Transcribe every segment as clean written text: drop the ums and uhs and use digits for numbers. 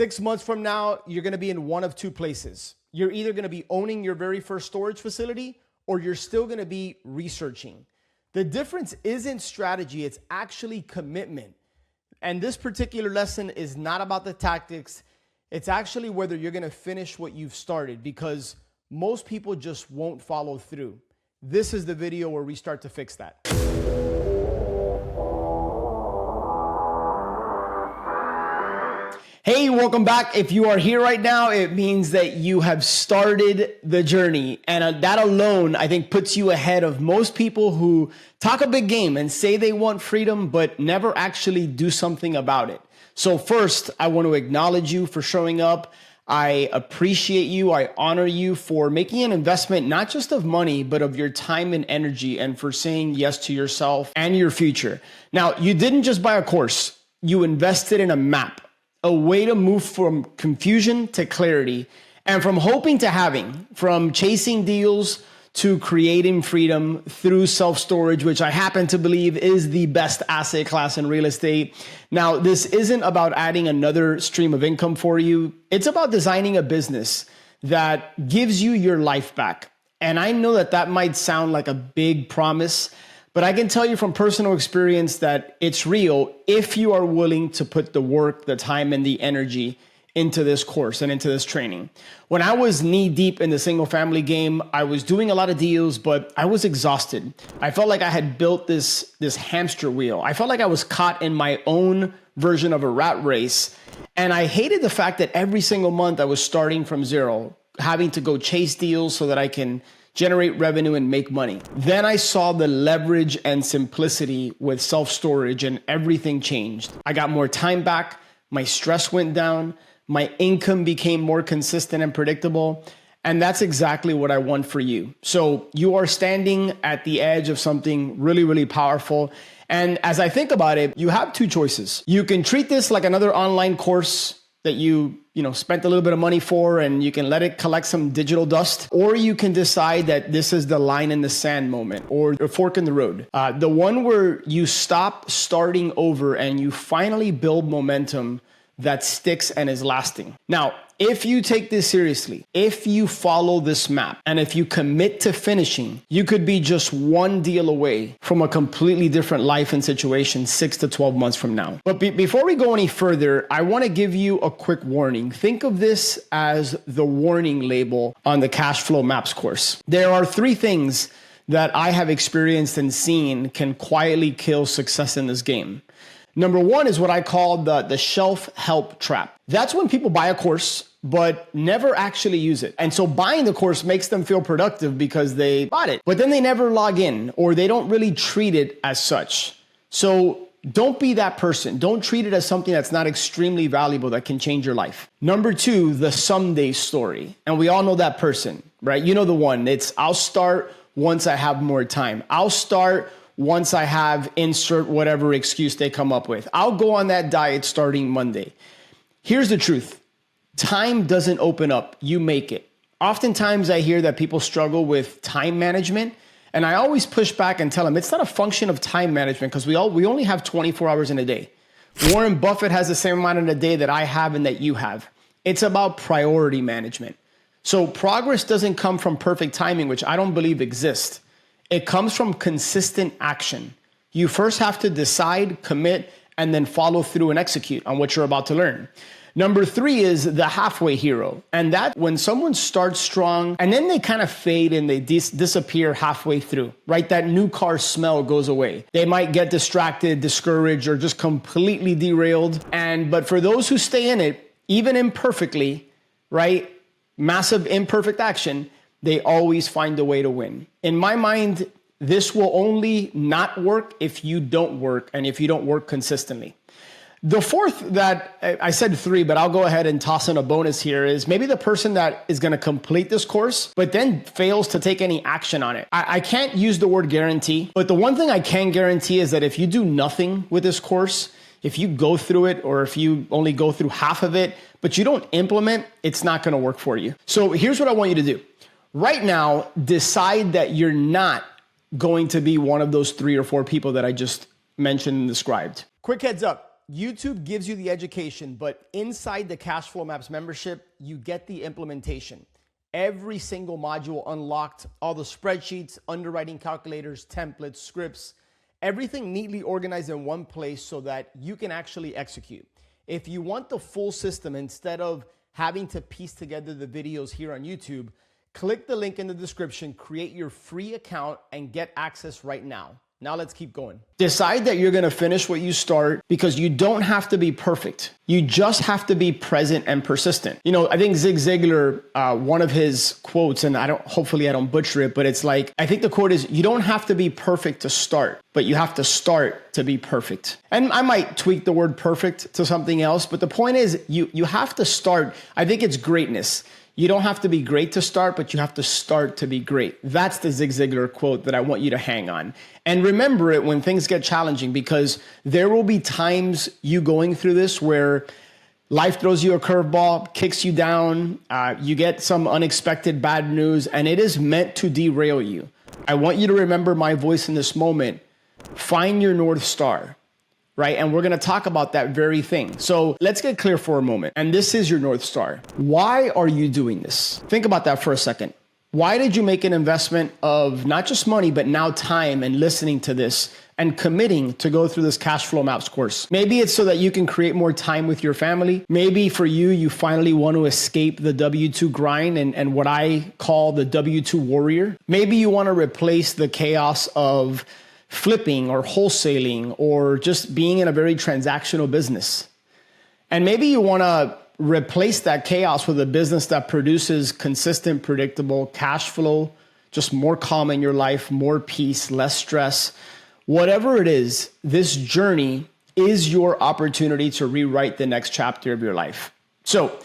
6 months from now, you're going to be in one of two places. You're either going to be owning your very first storage facility, or you're still going to be researching. The difference isn't strategy, it's actually commitment. And this particular lesson is not about the tactics. It's actually whether you're going to finish what you've started, because most people just won't follow through. This is the video where we start to fix that. Hey, welcome back. If you are here right now, it means that you have started the journey. And that alone, I think, puts you ahead of most people who talk a big game and say they want freedom, but never actually do something about it. So first, I want to acknowledge you for showing up. I appreciate you. I honor you for making an investment, not just of money, but of your time and energy, and for saying yes to yourself and your future. Now, you didn't just buy a course. You invested in a map. A way to move from confusion to clarity, and from hoping to having, from chasing deals to creating freedom through self-storage, which I happen to believe is the best asset class in real estate. Now, this isn't about adding another stream of income for you. It's about designing a business that gives you your life back. And I know that that might sound like a big promise, but I can tell you from personal experience that it's real if you are willing to put the work, the time, and the energy into this course and into this training. When I was knee deep in the single family game, I was doing a lot of deals, but I was exhausted. I felt like I had built this hamster wheel. I felt like I was caught in my own version of a rat race. And I hated the fact that every single month I was starting from zero, having to go chase deals so that I can generate revenue and make money. Then I saw the leverage and simplicity with self-storage, and everything changed. I got more time back, my stress went down, my income became more consistent and predictable, and that's exactly what I want for you. So you are standing at the edge of something really, really powerful. And as I think about it, you have two choices. You can treat this like another online course that you spent a little bit of money for, and you can let it collect some digital dust, or you can decide that this is the line in the sand moment, or a fork in the road. The one where you stop starting over and you finally build momentum that sticks and is lasting. Now, if you take this seriously, if you follow this map, and if you commit to finishing, you could be just one deal away from a completely different life and situation 6 to 12 months from now. But before we go any further, I want to give you a quick warning. Think of this as the warning label on the Cash Flow Maps course. There are 3 things that I have experienced and seen can quietly kill success in this game. Number 1 is what I call the shelf help trap. That's when people buy a course, but never actually use it. And so buying the course makes them feel productive because they bought it, but then they never log in, or they don't really treat it as such. So don't be that person. Don't treat it as something that's not extremely valuable that can change your life. Number 2, the someday story. And we all know that person, right? You know the one. It's I'll start once I have more time. I'll start once I have insert whatever excuse they come up with. I'll go on that diet starting Monday. Here's the truth. Time doesn't open up, you make it. Oftentimes I hear that people struggle with time management, and I always push back and tell them it's not a function of time management, because we only have 24 hours in a day. Warren Buffett has the same amount in a day that I have and that you have. It's about priority management. So progress doesn't come from perfect timing, which I don't believe exists. It comes from consistent action. You first have to decide, commit, and then follow through and execute on what you're about to learn. Number 3 is the halfway hero. And that when someone starts strong and then they kind of fade and they disappear halfway through, right? That new car smell goes away. They might get distracted, discouraged, or just completely derailed. But for those who stay in it, even imperfectly, right? Massive imperfect action, they always find a way to win. In my mind, this will only not work if you don't work, and if you don't work consistently. The 4th that I said 3, but I'll go ahead and toss in a bonus here, is maybe the person that is going to complete this course, but then fails to take any action on it. I can't use the word guarantee, but the one thing I can guarantee is that if you do nothing with this course, if you go through it, or if you only go through half of it, but you don't implement, it's not going to work for you. So here's what I want you to do. Right now, decide that you're not going to be one of those 3 or 4 people that I just mentioned and described. Quick heads up. YouTube gives you the education, but inside the Cash Flow Maps membership, you get the implementation. Every single module unlocked, all the spreadsheets, underwriting calculators, templates, scripts, everything neatly organized in one place so that you can actually execute. If you want the full system instead of having to piece together the videos here on YouTube, click the link in the description, create your free account, and get access right now. Now let's keep going. Decide that you're gonna finish what you start because you don't have to be perfect. You just have to be present and persistent. You know, I think Zig Ziglar, one of his quotes, and hopefully I don't butcher it, but it's like, I think the quote is, you don't have to be perfect to start, but you have to start to be perfect. And I might tweak the word perfect to something else, but the point is you have to start. I think it's greatness. You don't have to be great to start, but you have to start to be great. That's the Zig Ziglar quote that I want you to hang on. And remember it when things get challenging, because there will be times you going through this where life throws you a curveball, kicks you down, you get some unexpected bad news, and it is meant to derail you. I want you to remember my voice in this moment. Find your North Star. Right? And we're going to talk about that very thing. So let's get clear for a moment. And this is your North Star. Why are you doing this? Think about that for a second. Why did you make an investment of not just money, but now time and listening to this and committing to go through this Cash Flow Maps course? Maybe it's so that you can create more time with your family. Maybe for you, you finally want to escape the W-2 grind and what I call the W-2 warrior. Maybe you want to replace the chaos of flipping or wholesaling or just being in a very transactional business. And maybe you want to replace that chaos with a business that produces consistent, predictable cash flow, just more calm in your life, more peace, less stress. Whatever it is, this journey is your opportunity to rewrite the next chapter of your life. So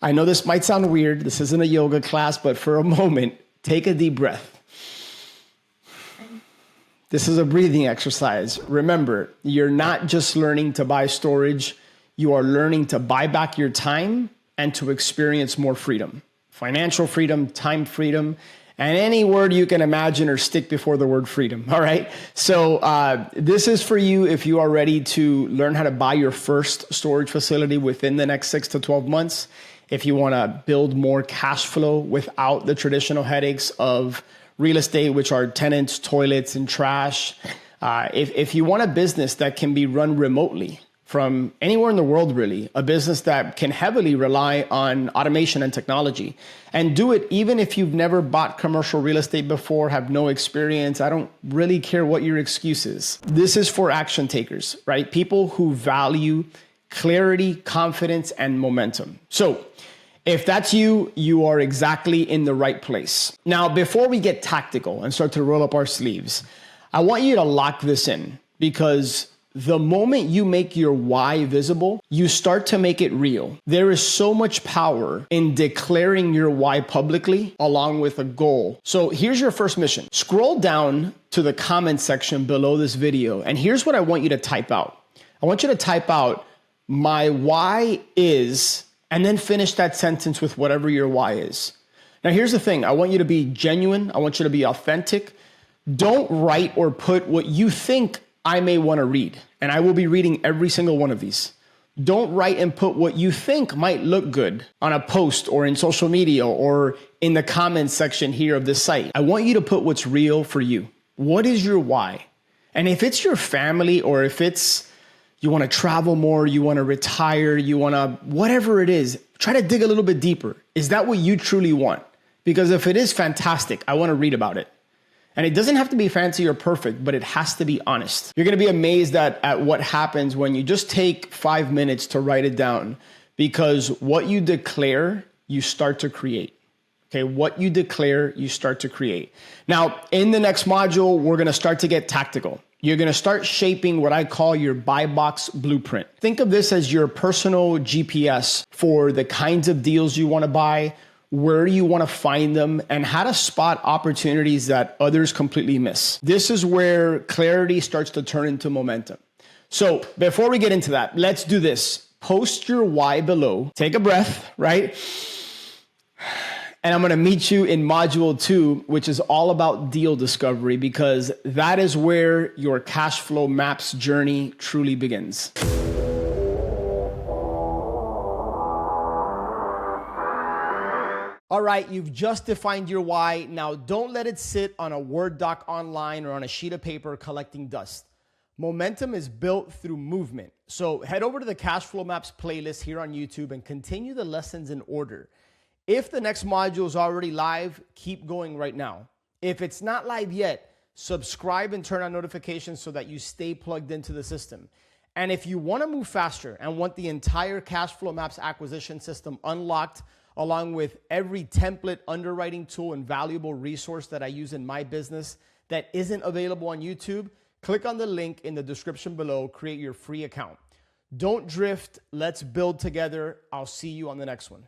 I know this might sound weird. This isn't a yoga class, but for a moment, take a deep breath. This is a breathing exercise. Remember, you're not just learning to buy storage, you are learning to buy back your time and to experience more freedom. Financial freedom, time freedom, and any word you can imagine or stick before the word freedom, all right? So this is for you if you are ready to learn how to buy your first storage facility within the next 6 to 12 months, if you wanna build more cash flow without the traditional headaches of real estate, which are tenants, toilets, and trash. If you want a business that can be run remotely from anywhere in the world, really, a business that can heavily rely on automation and technology, and do it even if you've never bought commercial real estate before, have no experience, I don't really care what your excuse is. This is for action takers, right? People who value clarity, confidence, and momentum. So if that's you, you are exactly in the right place. Now, before we get tactical and start to roll up our sleeves, I want you to lock this in, because the moment you make your why visible, you start to make it real. There is so much power in declaring your why publicly along with a goal. So here's your first mission. Scroll down to the comment section below this video, and here's what I want you to type out. I want you to type out, my why is, and then finish that sentence with whatever your why is. Now, here's the thing. I want you to be genuine. I want you to be authentic. Don't write or put what you think I may want to read. And I will be reading every single one of these. Don't write and put what you think might look good on a post or in social media or in the comments section here of this site. I want you to put what's real for you. What is your why? And if it's your family, or if it's you want to travel more, you want to retire, you want to, whatever it is, try to dig a little bit deeper. Is that what you truly want? Because if it is, fantastic, I want to read about it. And it doesn't have to be fancy or perfect, but it has to be honest. You're going to be amazed at what happens when you just take 5 minutes to write it down, because what you declare, you start to create. Okay, what you declare, you start to create. Now, in the next module, we're going to start to get tactical. You're going to start shaping what I call your buy box blueprint. Think of this as your personal GPS for the kinds of deals you want to buy, where you want to find them, and how to spot opportunities that others completely miss. This is where clarity starts to turn into momentum. So before we get into that, let's do this. Post your why below. Take a breath, right? And I'm going to meet you in module 2, which is all about deal discovery, because that is where your cash flow maps journey truly begins. All right, you've just defined your why. Now, don't let it sit on a Word doc online or on a sheet of paper collecting dust. Momentum is built through movement. So head over to the Cash Flow Maps playlist here on YouTube and continue the lessons in order. If the next module is already live, keep going right now. If it's not live yet, subscribe and turn on notifications so that you stay plugged into the system. And if you want to move faster and want the entire Cash Flow Maps acquisition system unlocked, along with every template, underwriting tool, and valuable resource that I use in my business that isn't available on YouTube, click on the link in the description below, create your free account. Don't drift, let's build together. I'll see you on the next one.